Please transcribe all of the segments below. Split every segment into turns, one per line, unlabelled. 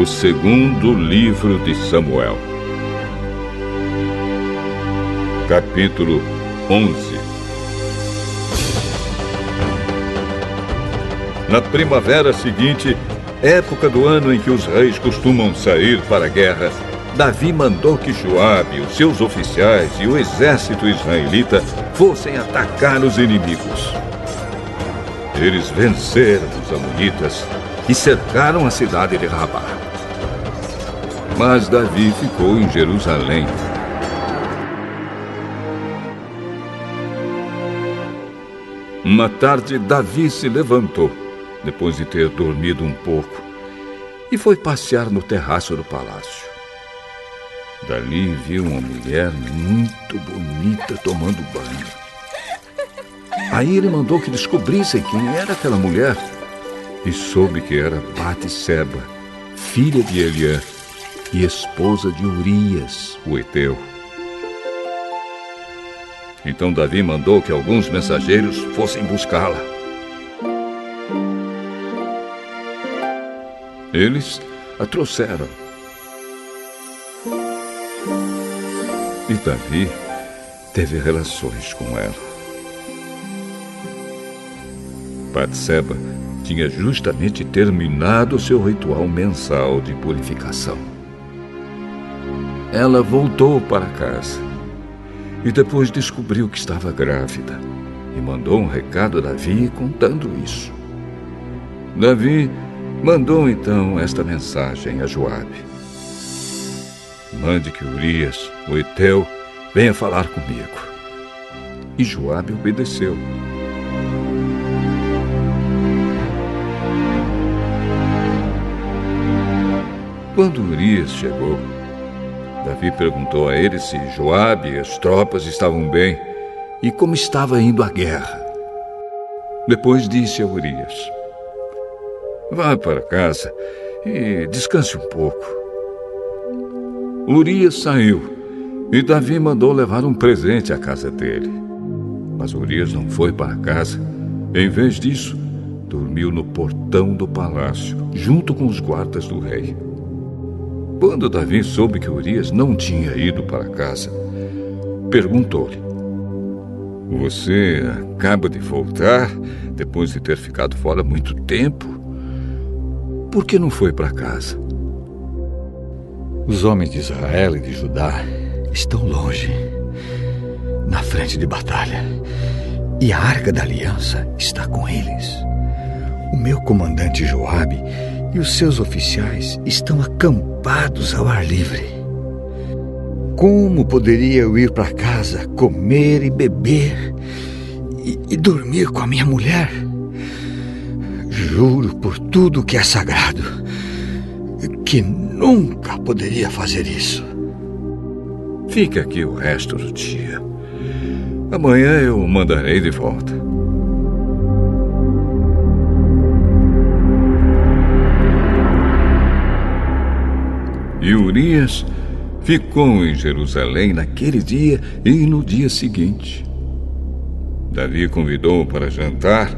O segundo livro de Samuel. Capítulo 11. Na primavera seguinte, época do ano em que os reis costumam sair para a guerra, Davi mandou que Joabe, os seus oficiais e o exército israelita fossem atacar os inimigos. Eles venceram os amonitas e cercaram a cidade de Rabá. Mas Davi ficou em Jerusalém. Uma tarde, Davi se levantou, depois de ter dormido um pouco, e foi passear no terraço do palácio. Dali viu uma mulher muito bonita tomando banho. Aí ele mandou que descobrissem quem era aquela mulher e soube que era Batseba, filha de Eliã e esposa de Urias, o heteu. Então Davi mandou que alguns mensageiros fossem buscá-la. Eles a trouxeram. E Davi teve relações com ela. Batseba tinha justamente terminado seu ritual mensal de purificação. Ela voltou para casa e depois descobriu que estava grávida e mandou um recado a Davi contando isso. Davi mandou então esta mensagem a Joabe: mande que Urias, o heteu, venha falar comigo. E Joabe obedeceu. Quando Urias chegou, Davi perguntou a ele se Joabe e as tropas estavam bem e como estava indo a guerra. Depois disse a Urias: vá para casa e descanse um pouco. Urias saiu e Davi mandou levar um presente à casa dele. Mas Urias não foi para casa. Em vez disso, dormiu no portão do palácio, junto com os guardas do rei. Quando Davi soube que Urias não tinha ido para casa, perguntou-lhe: você acaba de voltar, depois de ter ficado fora muito tempo? Por que não foi para casa?
Os homens de Israel e de Judá estão longe, na frente de batalha, e a Arca da Aliança está com eles. O meu comandante Joabe e os seus oficiais estão acampados ao ar livre. Como poderia eu ir para casa, comer e beber e dormir com a minha mulher? Juro por tudo que é sagrado que nunca poderia fazer isso.
Fique aqui o resto do dia. Amanhã eu o mandarei de volta. E Urias ficou em Jerusalém naquele dia e no dia seguinte. Davi convidou-o para jantar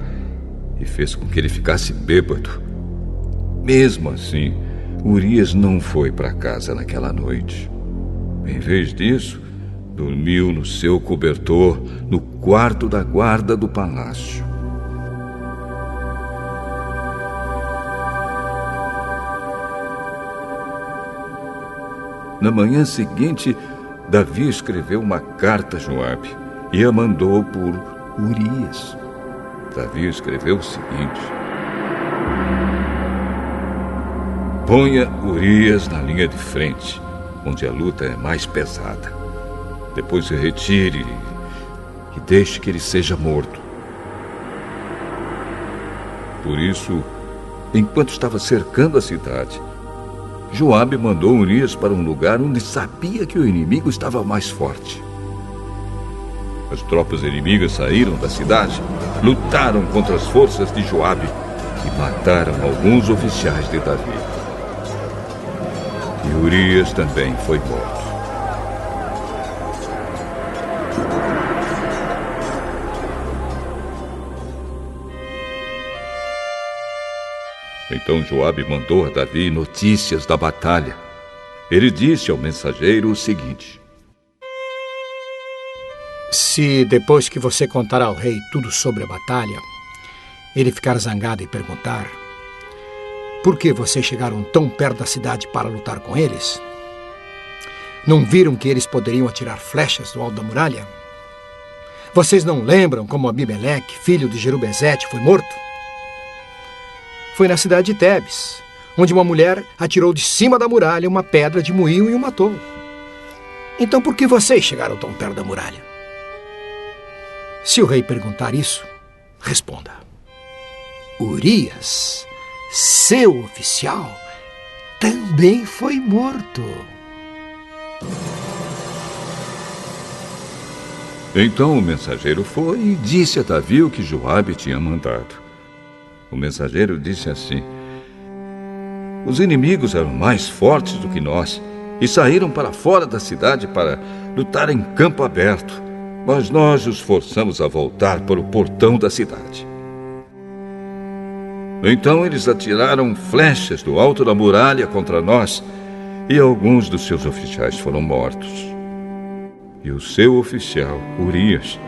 e fez com que ele ficasse bêbado. Mesmo assim, Urias não foi para casa naquela noite. Em vez disso, dormiu no seu cobertor no quarto da guarda do palácio. Na manhã seguinte, Davi escreveu uma carta a Joabe e a mandou por Urias. Davi escreveu o seguinte: ponha Urias na linha de frente, onde a luta é mais pesada. Depois se retire e deixe que ele seja morto. Por isso, enquanto estava cercando a cidade, Joabe mandou Urias para um lugar onde sabia que o inimigo estava mais forte. As tropas inimigas saíram da cidade, lutaram contra as forças de Joabe e mataram alguns oficiais de Davi. E Urias também foi morto. Então Joabe mandou a Davi notícias da batalha. Ele disse ao mensageiro o seguinte:
se depois que você contar ao rei tudo sobre a batalha, ele ficar zangado e perguntar: por que vocês chegaram tão perto da cidade para lutar com eles? Não viram que eles poderiam atirar flechas do alto da muralha? Vocês não lembram como Abimeleque, filho de Jerubezete, foi morto? Foi na cidade de Tebes, onde uma mulher atirou de cima da muralha uma pedra de moinho e o matou. Então por que vocês chegaram tão perto da muralha? Se o rei perguntar isso, responda: Urias, seu oficial, também foi morto.
Então o mensageiro foi e disse a Davi o que Joabe tinha mandado. O mensageiro disse assim: os inimigos eram mais fortes do que nós e saíram para fora da cidade para lutar em campo aberto, mas nós os forçamos a voltar para o portão da cidade. Então eles atiraram flechas do alto da muralha contra nós e alguns dos seus oficiais foram mortos. E o seu oficial, Urias,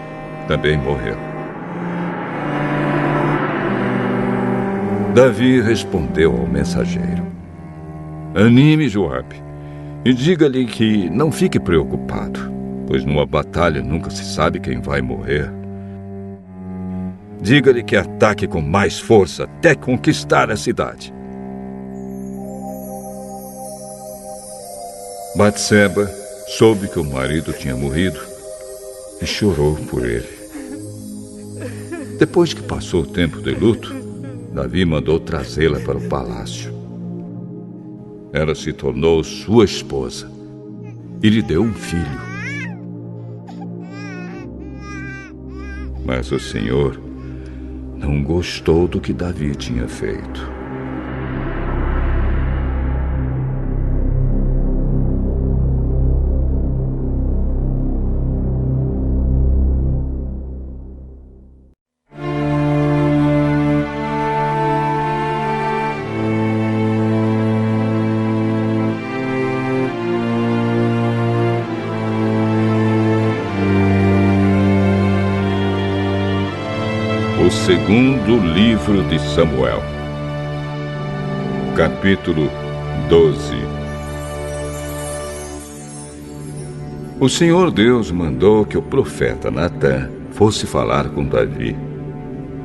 também morreu. Davi respondeu ao mensageiro: anime Joabe e diga-lhe que não fique preocupado, pois numa batalha nunca se sabe quem vai morrer. Diga-lhe que ataque com mais força até conquistar a cidade. Batseba soube que o marido tinha morrido e chorou por ele. Depois que passou o tempo de luto, Davi mandou trazê-la para o palácio. Ela se tornou sua esposa e lhe deu um filho. Mas o Senhor não gostou do que Davi tinha feito. O segundo livro de Samuel, capítulo 12. O Senhor Deus mandou que o profeta Natã fosse falar com Davi.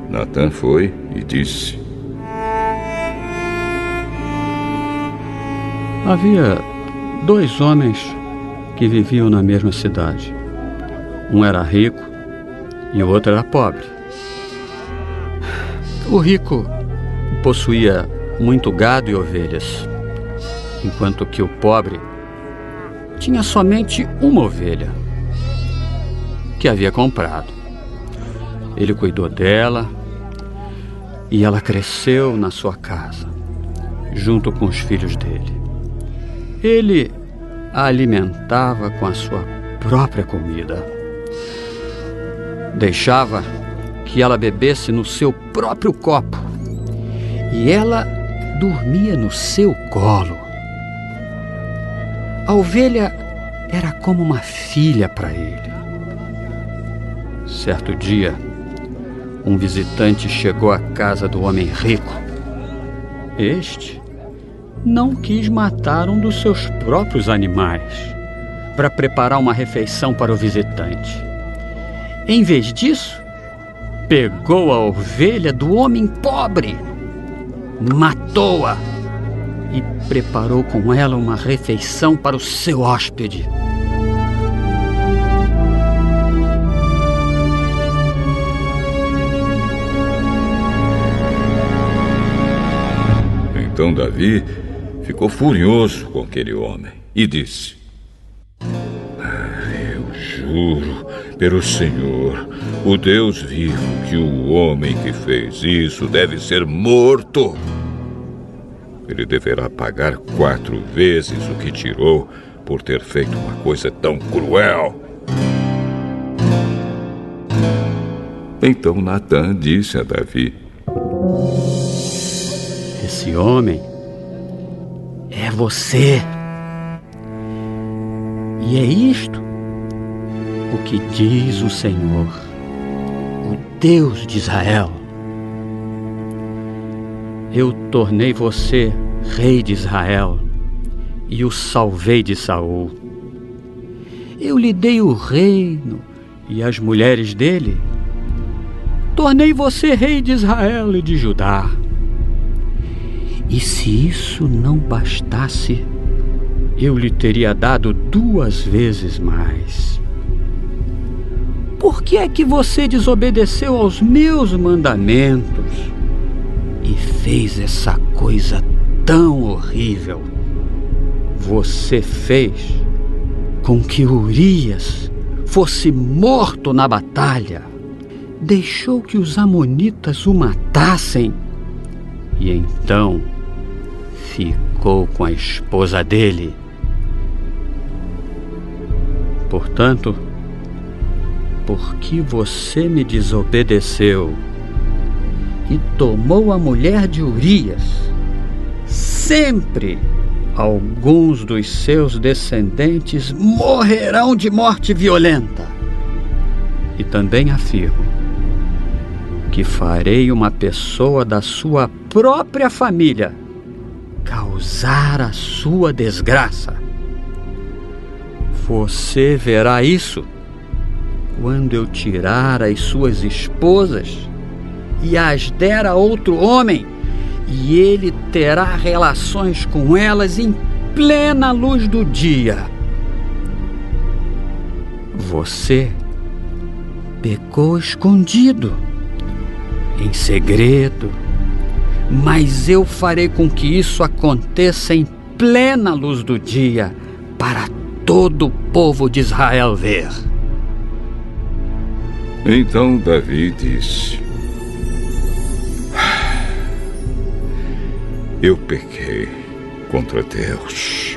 Natã foi e disse:
havia 2 homens que viviam na mesma cidade. Um era rico e o outro era pobre. O rico possuía muito gado e ovelhas, enquanto que o pobre tinha somente uma ovelha que havia comprado. Ele cuidou dela e ela cresceu na sua casa, junto com os filhos dele. Ele a alimentava com a sua própria comida. Deixava que ela bebesse no seu próprio copo e ela dormia no seu colo. A ovelha era como uma filha para ele. Certo dia, um visitante chegou à casa do homem rico. Este não quis matar um dos seus próprios animais para preparar uma refeição para o visitante. Em vez disso, pegou a ovelha do homem pobre, matou-a e preparou com ela uma refeição para o seu hóspede.
Então Davi ficou furioso com aquele homem e disse: eu juro pelo Senhor, o Deus vivo, que o homem que fez isso deve ser morto. Ele deverá pagar 4 vezes o que tirou por ter feito uma coisa tão cruel. Então Natã disse a Davi:
Esse homem é você. E é isto o que diz o Senhor, o Deus de Israel. Eu tornei você rei de Israel e o salvei de Saul. Eu lhe dei o reino e as mulheres dele. Tornei você rei de Israel e de Judá. E se isso não bastasse, eu lhe teria dado 2 vezes mais. Por que é que você desobedeceu aos meus mandamentos e fez essa coisa tão horrível? Você fez com que Urias fosse morto na batalha, deixou que os amonitas o matassem e então ficou com a esposa dele. Portanto, porque você me desobedeceu e tomou a mulher de Urias, sempre alguns dos seus descendentes morrerão de morte violenta. E também afirmo que farei uma pessoa da sua própria família causar a sua desgraça. Você verá isso quando eu tirar as suas esposas e as der a outro homem, e ele terá relações com elas em plena luz do dia. Você pecou escondido, em segredo, mas eu farei com que isso aconteça em plena luz do dia, para todo o povo de Israel ver.
Então Davi disse: eu pequei contra Deus,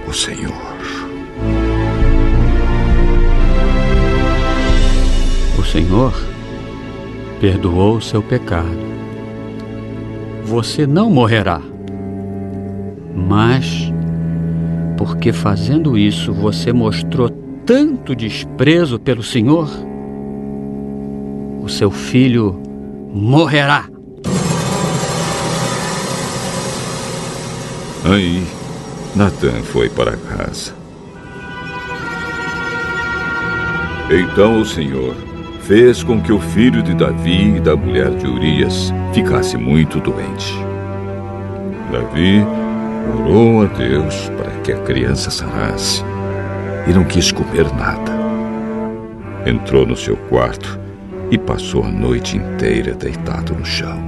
o Senhor.
O Senhor perdoou o seu pecado. Você não morrerá. Mas, porque fazendo isso você mostrou tanto desprezo pelo Senhor, o seu filho morrerá.
Aí, Natã foi para casa. Então o Senhor fez com que o filho de Davi e da mulher de Urias ficasse muito doente. Davi orou a Deus para que a criança sarasse e não quis comer nada. Entrou no seu quarto e passou a noite inteira deitado no chão.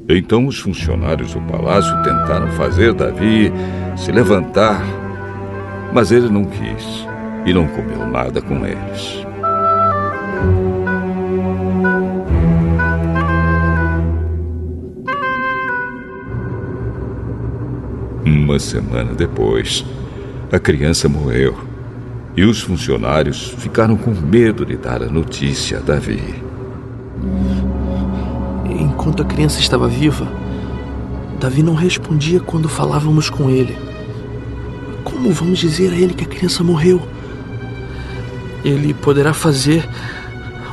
Então os funcionários do palácio tentaram fazer Davi se levantar, mas ele não quis e não comeu nada com eles. Uma semana depois, a criança morreu e os funcionários ficaram com medo de dar a notícia a Davi.
Enquanto a criança estava viva, Davi não respondia quando falávamos com ele. Como vamos dizer a ele que a criança morreu? Ele poderá fazer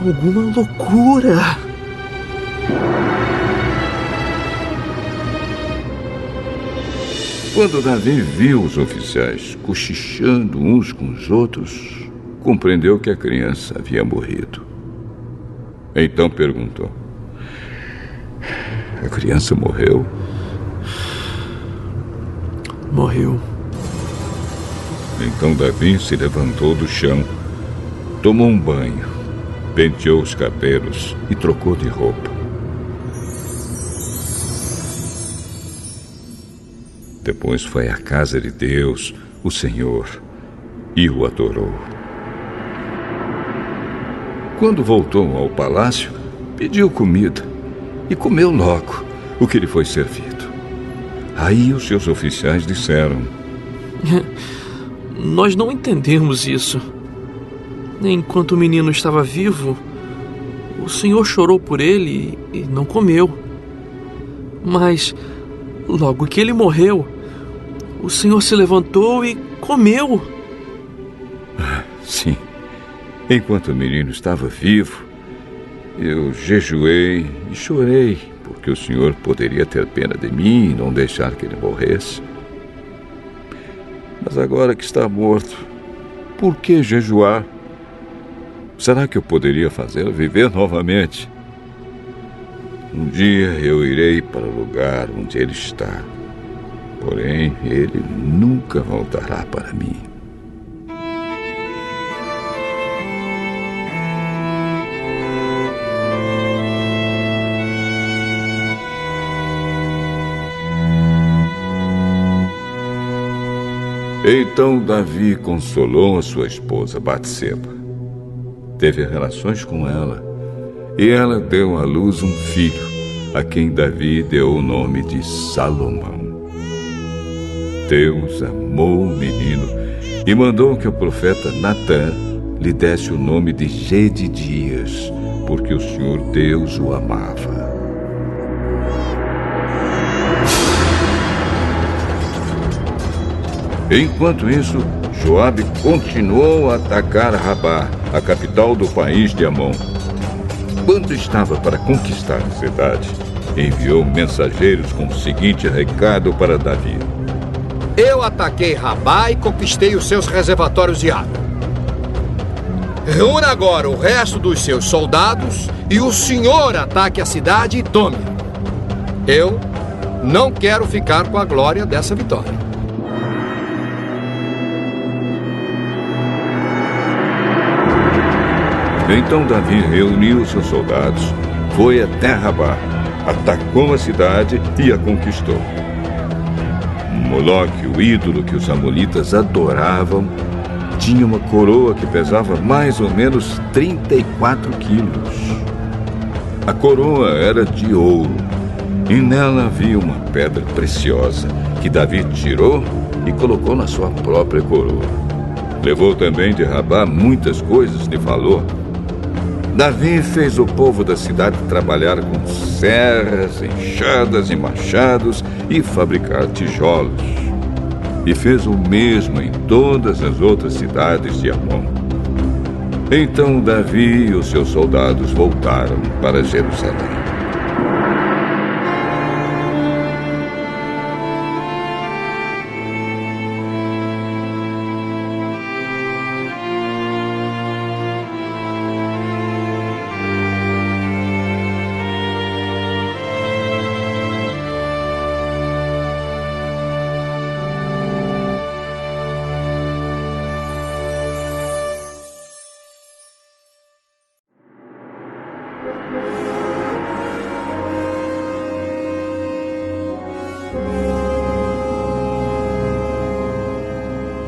alguma loucura.
Quando Davi viu os oficiais cochichando uns com os outros, compreendeu que a criança havia morrido. Então perguntou: a criança morreu?
Morreu.
Então Davi se levantou do chão, tomou um banho, penteou os cabelos e trocou de roupa. Depois foi à casa de Deus, o Senhor, e o adorou. Quando voltou ao palácio, pediu comida e comeu logo o que lhe foi servido. Aí os seus oficiais disseram:
nós não entendemos isso. Enquanto o menino estava vivo, o Senhor chorou por ele e não comeu. Mas, logo que ele morreu, o Senhor se levantou e comeu.
Sim. Enquanto o menino estava vivo, eu jejuei e chorei, porque o Senhor poderia ter pena de mim e não deixar que ele morresse. Mas agora que está morto, por que jejuar? Será que eu poderia fazê-lo viver novamente? Um dia eu irei para o lugar onde ele está. Porém, ele nunca voltará para mim. Então Davi consolou a sua esposa Batseba. Teve relações com ela, e ela deu à luz um filho, a quem Davi deu o nome de Salomão. Deus amou o menino e mandou que o profeta Natã lhe desse o nome de Jedidias, porque o Senhor Deus o amava. Enquanto isso, Joabe continuou a atacar Rabá, a capital do país de Amon. Quando estava para conquistar a cidade, enviou mensageiros com o seguinte recado para Davi:
Eu ataquei Rabá e conquistei os seus reservatórios de água. Reúna agora o resto dos seus soldados e o senhor ataque a cidade e tome-a. Eu não quero ficar com a glória dessa vitória.
Então Davi reuniu seus soldados, foi até Rabá, atacou a cidade e a conquistou. Moloque, o ídolo que os amonitas adoravam, tinha uma coroa que pesava mais ou menos 34 quilos. A coroa era de ouro e nela havia uma pedra preciosa que Davi tirou e colocou na sua própria coroa. Levou também de Rabá muitas coisas de valor. Davi fez o povo da cidade trabalhar com serras, enxadas e machados e fabricar tijolos. E fez o mesmo em todas as outras cidades de Amon. Então Davi e os seus soldados voltaram para Jerusalém.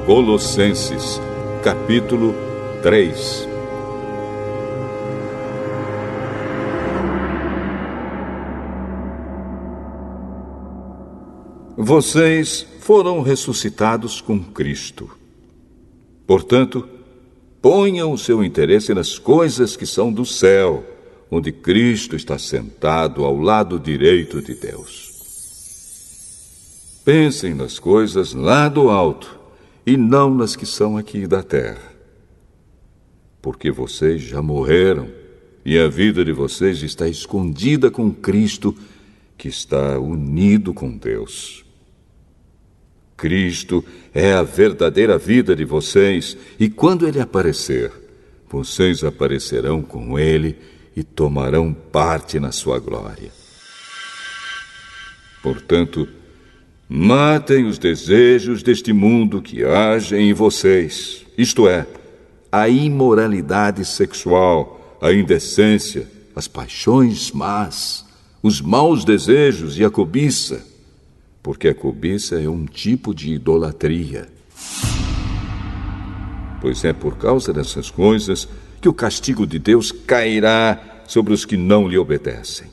Colossenses, capítulo 3. Vocês foram ressuscitados com Cristo. Portanto, ponham o seu interesse nas coisas que são do céu, onde Cristo está sentado ao lado direito de Deus. Pensem nas coisas lá do alto, e não nas que são aqui da terra. Porque vocês já morreram, e a vida de vocês está escondida com Cristo, que está unido com Deus. Cristo é a verdadeira vida de vocês, e quando Ele aparecer, vocês aparecerão com Ele e tomarão parte na sua glória. Portanto, matem os desejos deste mundo que agem em vocês, isto é, a imoralidade sexual, a indecência, as paixões más, os maus desejos e a cobiça, porque a cobiça é um tipo de idolatria. Pois é por causa dessas coisas que o castigo de Deus cairá sobre os que não lhe obedecem.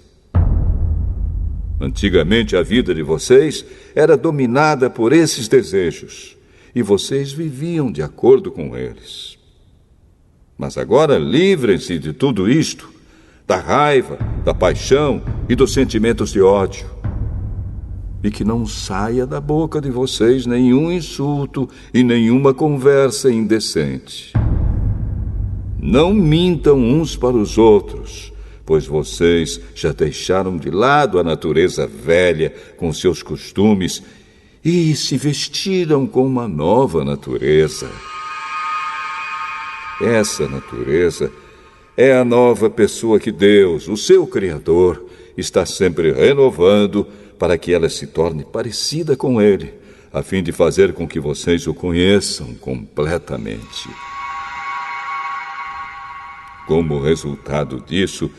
Antigamente a vida de vocês era dominada por esses desejos, e vocês viviam de acordo com eles. Mas agora livrem-se de tudo isto, da raiva, da paixão e dos sentimentos de ódio. e que não saia da boca de vocês nenhum insulto e nenhuma conversa indecente. Não mintam uns para os outros, pois vocês já deixaram de lado a natureza velha com seus costumes e se vestiram com uma nova natureza. Essa natureza é a nova pessoa que Deus, o seu Criador, está sempre renovando para que ela se torne parecida com Ele, a fim de fazer com que vocês o conheçam completamente. Como resultado disso,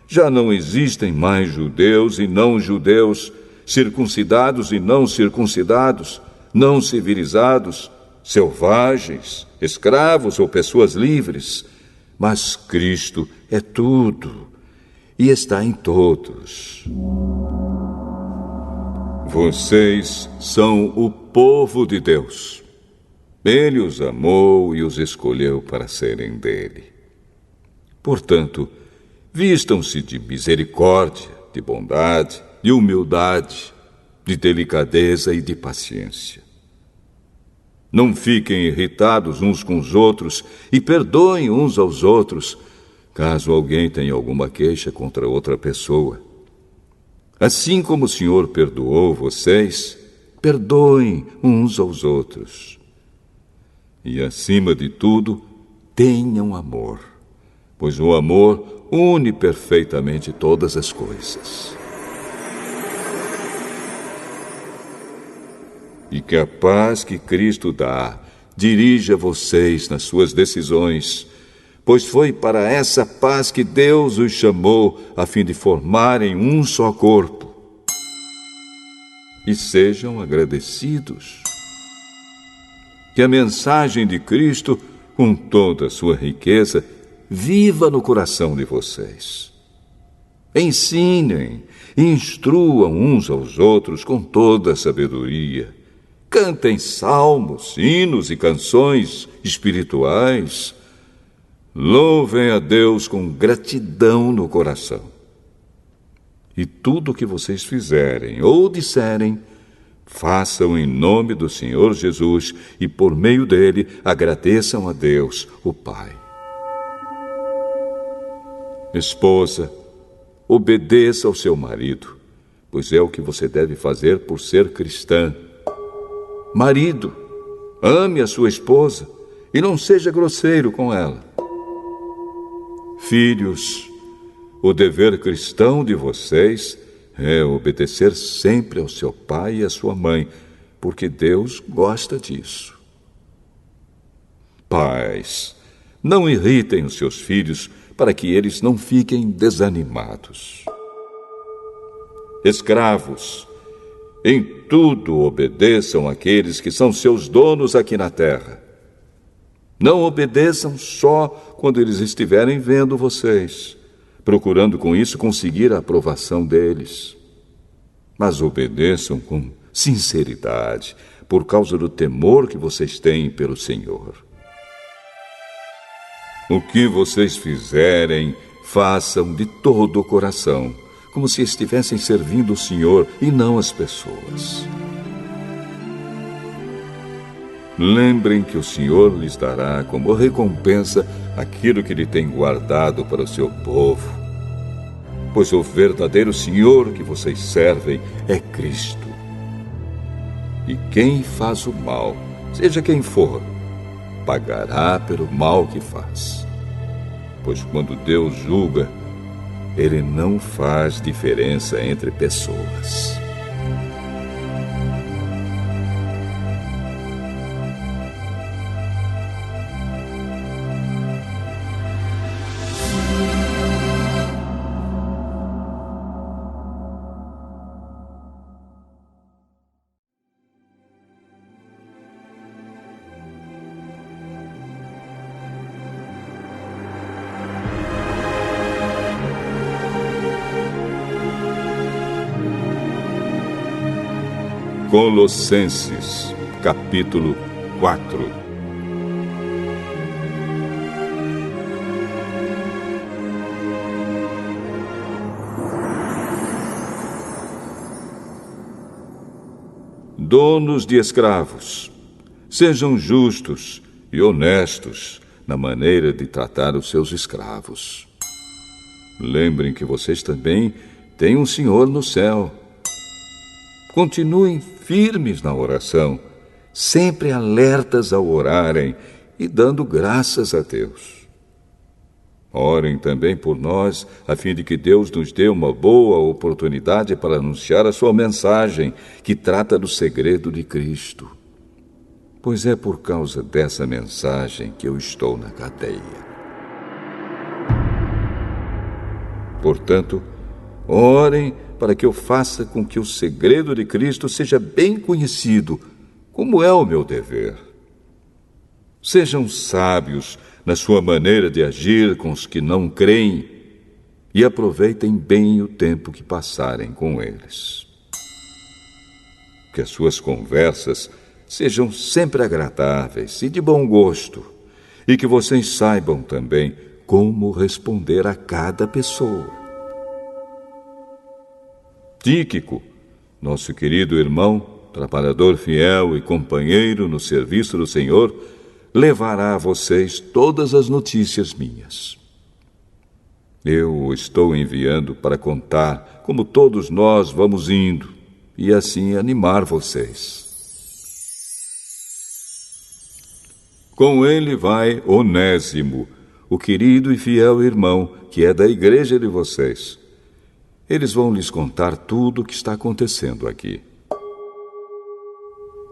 já não existem mais judeus e não-judeus, circuncidados e não circuncidados, não civilizados, selvagens, escravos ou pessoas livres, mas Cristo é tudo e está em todos. Vocês são o povo de Deus. Ele os amou e os escolheu para serem dele. Portanto, vistam-se de misericórdia, de bondade, de humildade, de delicadeza e de paciência. Não fiquem irritados uns com os outros e perdoem uns aos outros, caso alguém tenha alguma queixa contra outra pessoa. Assim como o Senhor perdoou vocês, perdoem uns aos outros. E, acima de tudo, tenham amor, pois o amor une perfeitamente todas as coisas. E que a paz que Cristo dá dirija vocês nas suas decisões, pois foi para essa paz que Deus os chamou a fim de formarem um só corpo. E sejam agradecidos. Que a mensagem de Cristo, com toda a sua riqueza, viva no coração de vocês. Ensinem e instruam uns aos outros com toda a sabedoria. Cantem salmos, hinos e canções espirituais. Louvem a Deus com gratidão no coração. E tudo o que vocês fizerem ou disserem, façam em nome do Senhor Jesus e por meio dele agradeçam a Deus, o Pai. Esposa, obedeça ao seu marido, pois é o que você deve fazer por ser cristã. Marido, ame a sua esposa e não seja grosseiro com ela. Filhos, o dever cristão de vocês é obedecer sempre ao seu pai e à sua mãe, porque Deus gosta disso. Pais, não irritem os seus filhos para que eles não fiquem desanimados. Escravos, em tudo obedeçam àqueles que são seus donos aqui na terra. Não obedeçam só quando eles estiverem vendo vocês, procurando com isso conseguir a aprovação deles. Mas obedeçam com sinceridade, por causa do temor que vocês têm pelo Senhor. O que vocês fizerem, façam de todo o coração, como se estivessem servindo o Senhor e não as pessoas. Lembrem que o Senhor lhes dará como recompensa aquilo que Ele tem guardado para o seu povo, pois o verdadeiro Senhor que vocês servem é Cristo. E quem faz o mal, seja quem for, pagará pelo mal que faz. Pois quando Deus julga, Ele não faz diferença entre pessoas. Colossenses, capítulo 4. donos de escravos, sejam justos e honestos na maneira de tratar os seus escravos. Lembrem que vocês também têm um Senhor no céu. Continuem firmes na oração, sempre alertas ao orarem e dando graças a Deus. Orem também por nós, a fim de que Deus nos dê uma boa oportunidade para anunciar a sua mensagem, que trata do segredo de Cristo. Pois é por causa dessa mensagem que eu estou na cadeia. Portanto, orem para que eu faça com que o segredo de Cristo seja bem conhecido, como é o meu dever. Sejam sábios na sua maneira de agir com os que não creem e aproveitem bem o tempo que passarem com eles. Que as suas conversas sejam sempre agradáveis e de bom gosto, e que vocês saibam também como responder a cada pessoa. Tíquico, nosso querido irmão, trabalhador fiel e companheiro no serviço do Senhor, levará a vocês todas as notícias minhas. Eu o estou enviando para contar como todos nós vamos indo e assim animar vocês. Com ele vai Onésimo, o querido e fiel irmão que é da igreja de vocês. Eles vão lhes contar tudo o que está acontecendo aqui.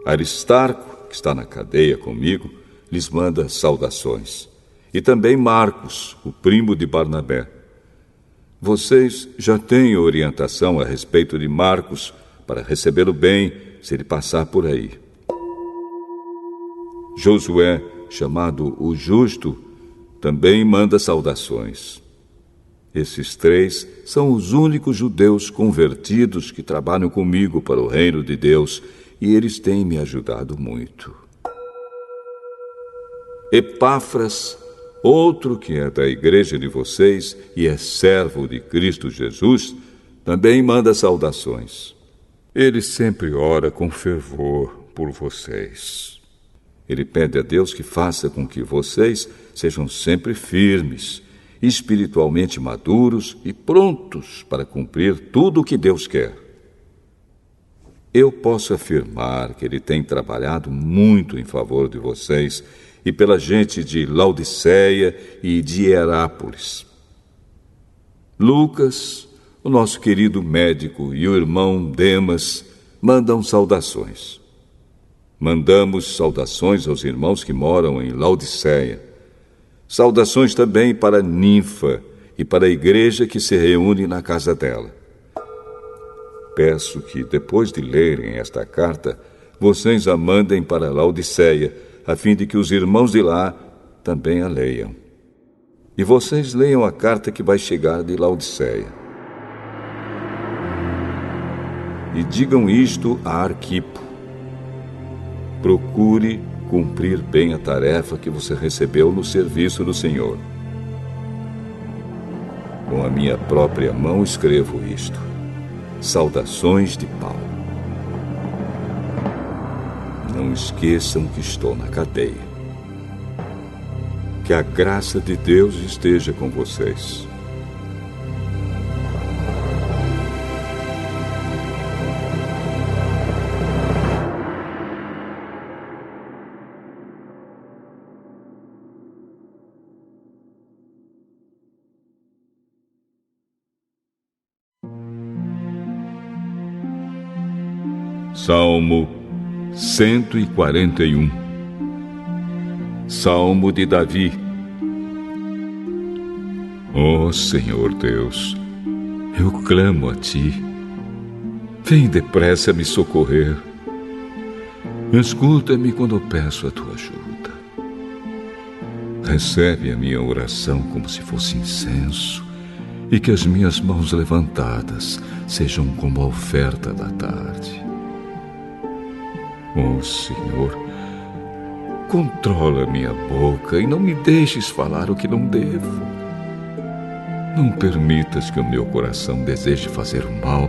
Aristarco, que está na cadeia comigo, lhes manda saudações. E também Marcos, o primo de Barnabé. Vocês já têm orientação a respeito de Marcos para recebê-lo bem se ele passar por aí. Josué, chamado o Justo, também manda saudações. Esses 3 são os únicos judeus convertidos que trabalham comigo para o reino de Deus e eles têm me ajudado muito. Epáfras, outro que é da igreja de vocês e é servo de Cristo Jesus, também manda saudações. Ele sempre ora com fervor por vocês. Ele pede a Deus que faça com que vocês sejam sempre firmes, espiritualmente maduros e prontos para cumprir tudo o que Deus quer. Eu posso afirmar que ele tem trabalhado muito em favor de vocês e pela gente de Laodiceia e de Hierápolis. Lucas, o nosso querido médico, e o irmão Demas mandam saudações. Mandamos saudações aos irmãos que moram em Laodiceia. Saudações também para Ninfa e para a igreja que se reúne na casa dela. Peço que, depois de lerem esta carta, vocês a mandem para Laodiceia, a fim de que os irmãos de lá também a leiam. E vocês leiam a carta que vai chegar de Laodiceia. E digam isto a Arquipo. Procure cumprir bem a tarefa que você recebeu no serviço do Senhor. Com a minha própria mão escrevo isto. Saudações de Paulo. Não esqueçam que estou na cadeia. Que a graça de Deus esteja com vocês. Salmo 141. Salmo de Davi. Ó Senhor Deus, eu clamo a Ti. Vem depressa me socorrer. Escuta-me quando eu peço a Tua ajuda. Recebe a minha oração como se fosse incenso, e que as minhas mãos levantadas sejam como a oferta da tarde. Ó Senhor, controla minha boca e não me deixes falar o que não devo. Não permitas que o meu coração deseje fazer o mal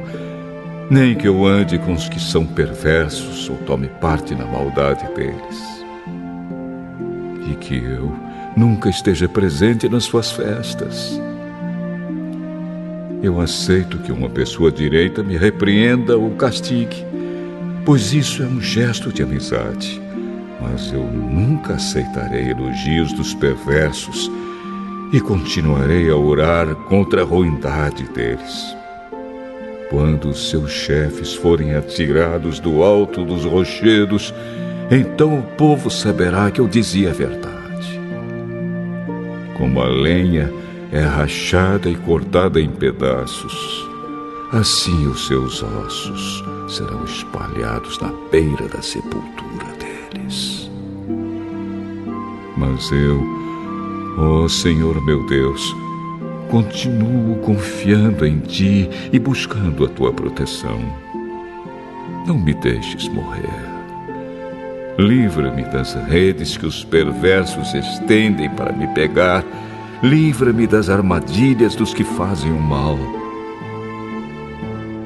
nem que eu ande com os que são perversos ou tome parte na maldade deles. E que eu nunca esteja presente nas suas festas. Eu aceito que uma pessoa direita me repreenda ou castigue, pois isso é um gesto de amizade. Mas eu nunca aceitarei elogios dos perversos e continuarei a orar contra a ruindade deles. Quando os seus chefes forem atirados do alto dos rochedos, então o povo saberá que eu dizia a verdade. Como a lenha é rachada e cortada em pedaços, assim os seus ossos serão espalhados na beira da sepultura deles. Mas eu, ó Senhor meu Deus, continuo confiando em Ti e buscando a Tua proteção. Não me deixes morrer. Livra-me das redes que os perversos estendem para me pegar. Livra-me das armadilhas dos que fazem o mal.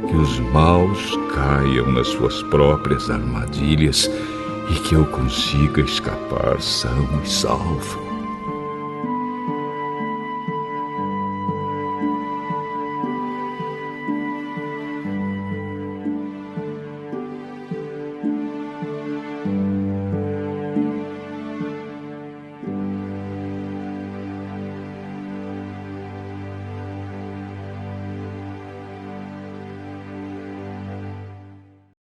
Que os maus caiam nas suas próprias armadilhas e que eu consiga escapar são e salvo.